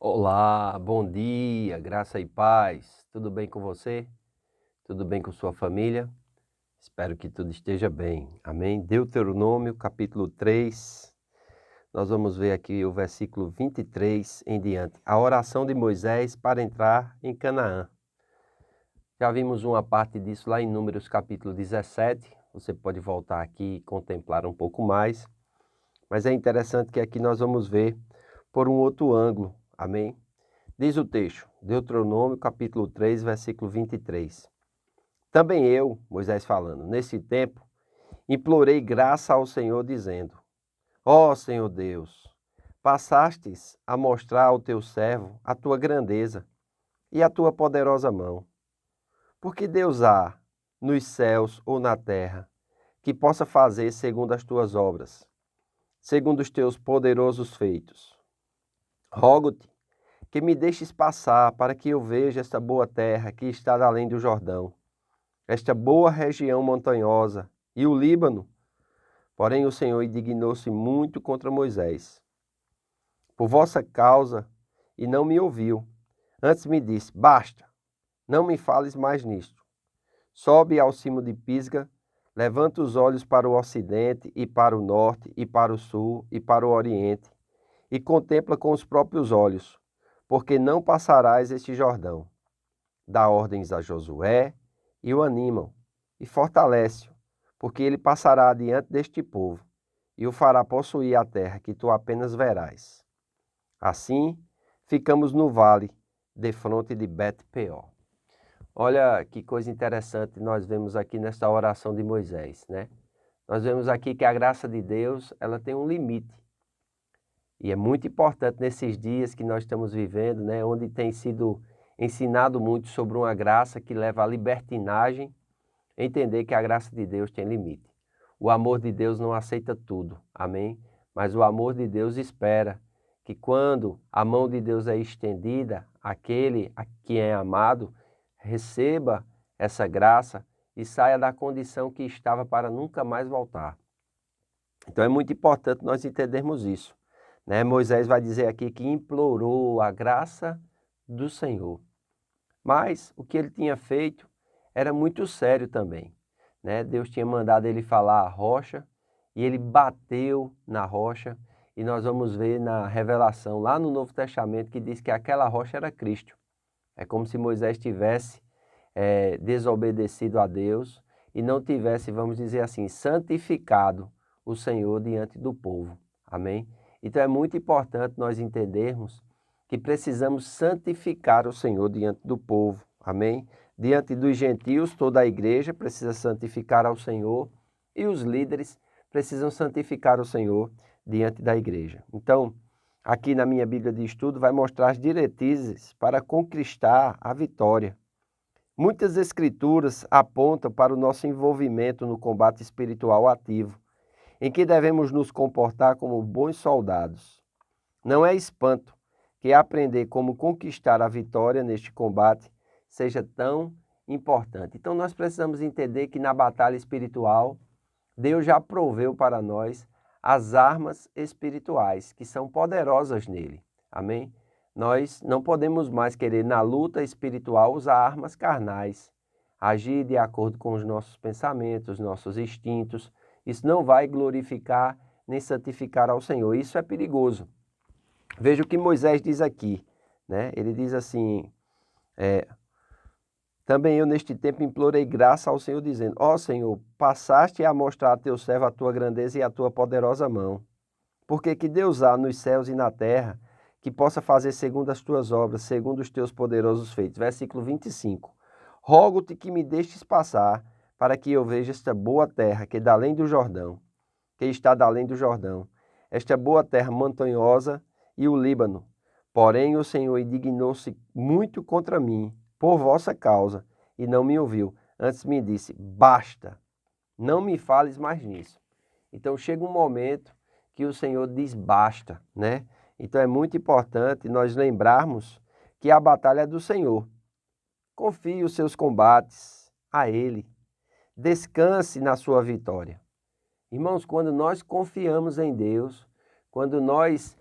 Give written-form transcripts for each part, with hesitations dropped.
Olá, bom dia, graça e paz. Tudo bem com você? Tudo bem com sua família? Espero que tudo esteja bem. Amém? Deuteronômio, capítulo 3. Nós vamos ver aqui o versículo 23 em diante. A oração de Moisés para entrar em Canaã. Já vimos uma parte disso lá em Números, capítulo 17. Você pode voltar aqui e contemplar um pouco mais. Mas é interessante que aqui nós vamos ver por um outro ângulo. Amém? Diz o texto, Deuteronômio capítulo 3, versículo 23. Também eu, Moisés falando, nesse tempo, implorei graça ao Senhor, dizendo: Ó Senhor Deus, passastes a mostrar ao teu servo a tua grandeza e a tua poderosa mão. Porque Deus há, nos céus ou na terra, que possa fazer segundo as tuas obras, segundo os teus poderosos feitos. Rogo-te que me deixes passar para que eu veja esta boa terra que está além do Jordão, esta boa região montanhosa e o Líbano. Porém o Senhor indignou-se muito contra Moisés, por vossa causa, e não me ouviu. Antes me disse: basta, não me fales mais nisto. Sobe ao cimo de Pisga, levanta os olhos para o ocidente e para o norte e para o sul e para o oriente, e contempla com os próprios olhos, porque não passarás este Jordão. Dá ordens a Josué e o animam, e fortalece-o, porque ele passará adiante deste povo, e o fará possuir a terra que tu apenas verás. Assim, ficamos no vale, defronte de Bet-peor. Olha que coisa interessante nós vemos aqui nesta oração de Moisés, né? Nós vemos aqui que a graça de Deus, ela tem um limite. E é muito importante nesses dias que nós estamos vivendo, né, onde tem sido ensinado muito sobre uma graça que leva à libertinagem, entender que a graça de Deus tem limite. O amor de Deus não aceita tudo, amém? Mas o amor de Deus espera que quando a mão de Deus é estendida, aquele a quem é amado receba essa graça e saia da condição que estava para nunca mais voltar. Então é muito importante nós entendermos isso. Né? Moisés vai dizer aqui que implorou a graça do Senhor. Mas o que ele tinha feito era muito sério também. Né? Deus tinha mandado ele falar a rocha e ele bateu na rocha. E nós vamos ver na revelação lá no Novo Testamento que diz que aquela rocha era Cristo. É como se Moisés tivesse desobedecido a Deus e não tivesse, vamos dizer assim, santificado o Senhor diante do povo. Amém? Então é muito importante nós entendermos que precisamos santificar o Senhor diante do povo. Amém? Diante dos gentios, toda a igreja precisa santificar ao Senhor e os líderes precisam santificar o Senhor diante da igreja. Então, aqui na minha Bíblia de estudo vai mostrar as diretrizes para conquistar a vitória. Muitas escrituras apontam para o nosso envolvimento no combate espiritual ativo, em que devemos nos comportar como bons soldados. Não é espanto que aprender como conquistar a vitória neste combate seja tão importante. Então nós precisamos entender que na batalha espiritual, Deus já proveu para nós as armas espirituais, que são poderosas nele. Amém? Nós não podemos mais querer, na luta espiritual, usar armas carnais, agir de acordo com os nossos pensamentos, nossos instintos. Isso não vai glorificar nem santificar ao Senhor. Isso é perigoso. Veja o que Moisés diz aqui, né? Ele diz assim, também eu neste tempo implorei graça ao Senhor, dizendo: ó Senhor, passaste a mostrar a teu servo a tua grandeza e a tua poderosa mão. Porque que Deus há nos céus e na terra que possa fazer segundo as tuas obras, segundo os teus poderosos feitos. Versículo 25. Rogo-te que me deixes passar, para que eu veja esta boa terra que é da além do Jordão, que está da além do Jordão, esta boa terra montanhosa e o Líbano. Porém o Senhor indignou-se muito contra mim, por vossa causa, e não me ouviu. Antes me disse: basta, não me fales mais nisso. Então chega um momento que o Senhor diz basta, né? Então é muito importante nós lembrarmos que a batalha é do Senhor. Confie os seus combates a Ele. Descanse na sua vitória. Irmãos, quando nós confiamos em Deus, quando nós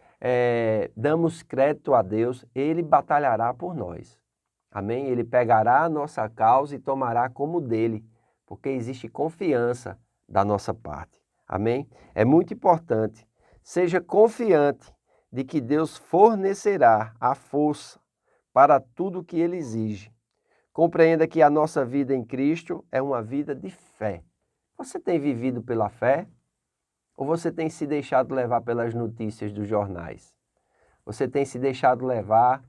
damos crédito a Deus, Ele batalhará por nós. Amém? Ele pegará a nossa causa e tomará como dele, porque existe confiança da nossa parte. Amém? É muito importante. Seja confiante de que Deus fornecerá a força para tudo o que Ele exige. Compreenda que a nossa vida em Cristo é uma vida de fé. Você tem vivido pela fé? Ou você tem se deixado levar pelas notícias dos jornais? Você tem se deixado levar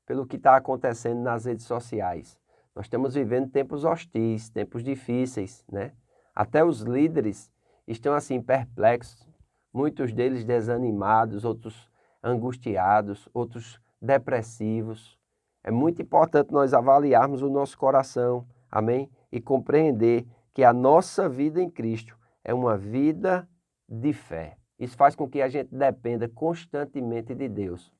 pelo que está acontecendo nas redes sociais? Nós estamos vivendo tempos hostis, tempos difíceis, né? Até os líderes estão assim perplexos, muitos deles desanimados, outros angustiados, outros depressivos. É muito importante nós avaliarmos o nosso coração, amém? E compreender que a nossa vida em Cristo é uma vida de fé. Isso faz com que a gente dependa constantemente de Deus.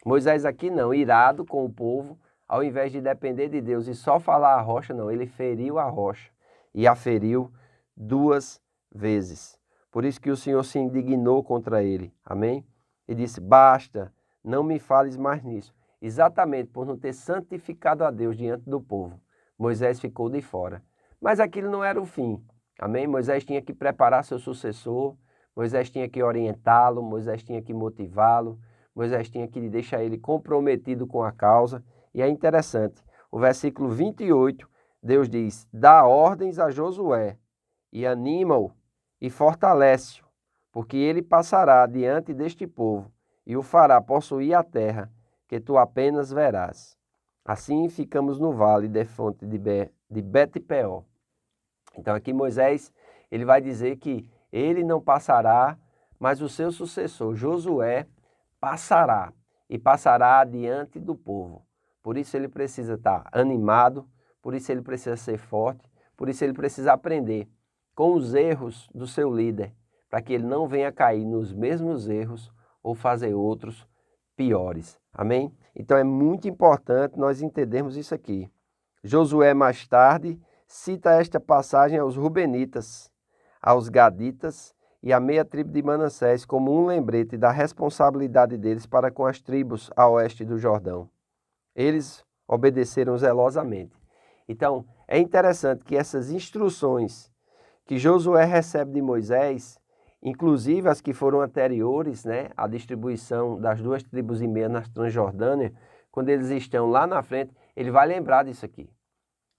Moisés aqui não, irado com o povo, ao invés de depender de Deus e só falar a rocha, não, ele feriu a rocha e a feriu 2 vezes. Por isso que o Senhor se indignou contra ele, amém? E disse, basta, não me fales mais nisso. Exatamente por não ter santificado a Deus diante do povo, Moisés ficou de fora. Mas aquilo não era o fim, amém? Moisés tinha que preparar seu sucessor, Moisés tinha que orientá-lo, Moisés tinha que motivá-lo, Moisés tinha que deixar ele comprometido com a causa. E é interessante, o versículo 28, Deus diz, dá ordens a Josué e anima-o e fortalece-o, porque ele passará diante deste povo e o fará possuir a terra que tu apenas verás. Assim ficamos no vale de fonte de Bet-peor. Então aqui Moisés, ele vai dizer que ele não passará, mas o seu sucessor, Josué, passará e passará adiante do povo. Por isso ele precisa estar animado, por isso ele precisa ser forte, por isso ele precisa aprender com os erros do seu líder, para que ele não venha cair nos mesmos erros ou fazer outros piores. Amém? Então é muito importante nós entendermos isso aqui. Josué mais tarde cita esta passagem aos Rubenitas, aos Gaditas e à meia tribo de Manassés como um lembrete da responsabilidade deles para com as tribos a oeste do Jordão. Eles obedeceram zelosamente. Então, é interessante que essas instruções que Josué recebe de Moisés, inclusive as que foram anteriores, né, à distribuição das 2 tribos e meia na Transjordânia, quando eles estão lá na frente, ele vai lembrar disso aqui.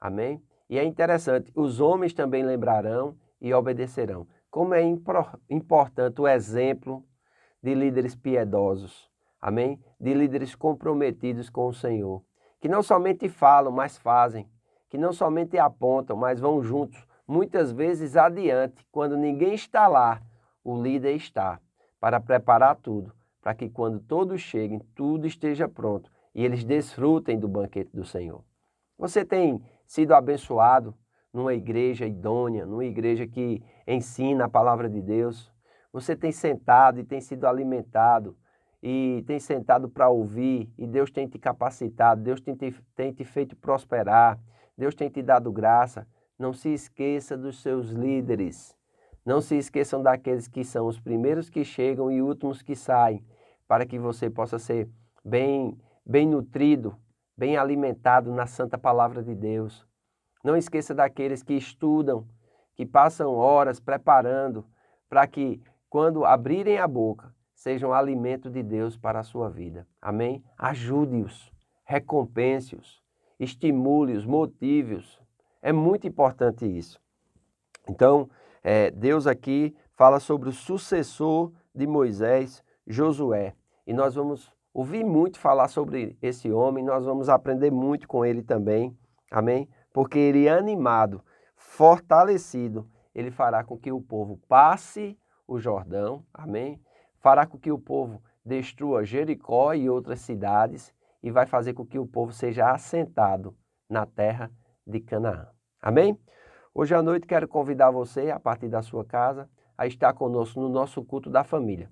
Amém? E é interessante, os homens também lembrarão e obedecerão. Como é importante o exemplo de líderes piedosos, amém? De líderes comprometidos com o Senhor, que não somente falam, mas fazem, que não somente apontam, mas vão juntos, muitas vezes adiante, quando ninguém está lá, o líder está, para preparar tudo, para que quando todos cheguem, tudo esteja pronto e eles desfrutem do banquete do Senhor. Você tem sido abençoado numa igreja idônea, numa igreja que ensina a palavra de Deus? Você tem sentado e tem sido alimentado e tem sentado para ouvir e Deus tem te capacitado, Deus tem te feito prosperar, Deus tem te dado graça. Não se esqueça dos seus líderes. Não se esqueçam daqueles que são os primeiros que chegam e últimos que saem, para que você possa ser bem nutrido, bem alimentado na santa palavra de Deus. Não esqueça daqueles que estudam, que passam horas preparando para que, quando abrirem a boca, sejam alimento de Deus para a sua vida. Amém? Ajude-os, recompense-os, estimule-os, motive-os. É muito importante isso. Então, Deus aqui fala sobre o sucessor de Moisés, Josué. E nós vamos ouvir muito falar sobre esse homem, nós vamos aprender muito com ele também. Amém? Porque ele é animado, fortalecido, ele fará com que o povo passe o Jordão. Amém? Fará com que o povo destrua Jericó e outras cidades e vai fazer com que o povo seja assentado na terra de Canaã. Amém? Hoje à noite quero convidar você, a partir da sua casa, a estar conosco no nosso culto da família.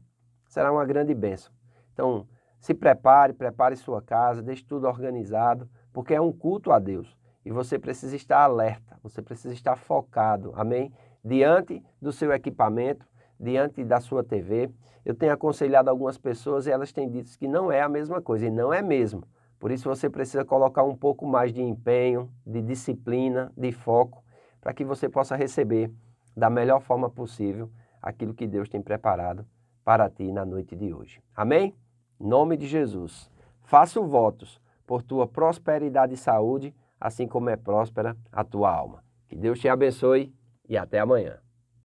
Será uma grande bênção. Então, se prepare sua casa, deixe tudo organizado, porque é um culto a Deus. E você precisa estar alerta, você precisa estar focado, amém? Diante do seu equipamento, diante da sua TV. Eu tenho aconselhado algumas pessoas e elas têm dito que não é a mesma coisa, e não é mesmo. Por isso você precisa colocar um pouco mais de empenho, de disciplina, de foco, para que você possa receber da melhor forma possível aquilo que Deus tem preparado para ti na noite de hoje. Amém? Em nome de Jesus. Faço votos por tua prosperidade e saúde, assim como é próspera a tua alma. Que Deus te abençoe e até amanhã.